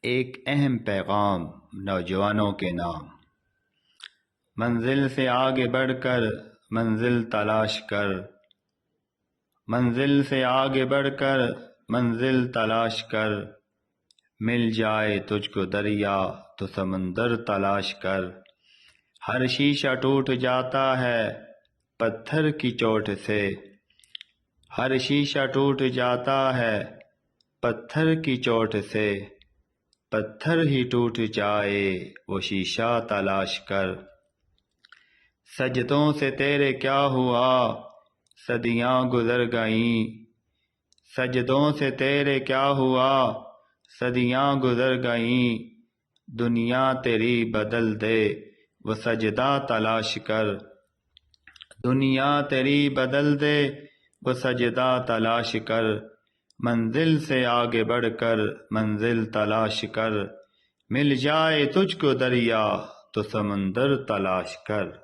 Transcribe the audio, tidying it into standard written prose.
ایک اہم پیغام نوجوانوں کے نام۔ منزل سے آگے بڑھ کر منزل تلاش کر، منزل سے آگے بڑھ کر منزل تلاش کر، مل جائے تجھ کو دریا تو سمندر تلاش کر۔ ہر شیشہ ٹوٹ جاتا ہے پتھر کی چوٹ سے، ہر شیشہ ٹوٹ جاتا ہے پتھر کی چوٹ سے، پتھر ہی ٹوٹ جائے وہ شیشہ تلاش کر۔ سجدوں سے تیرے کیا ہوا صدیاں گزر گئیں، سجدوں سے تیرے کیا ہوا صدیاں گزر گئیں، دنیا تیری بدل دے وہ سجدہ تلاش کر، دنیا تیری بدل دے وہ سجدہ تلاش کر۔ منزل سے آگے بڑھ کر منزل تلاش کر، مل جائے تجھ کو دریا تو سمندر تلاش کر۔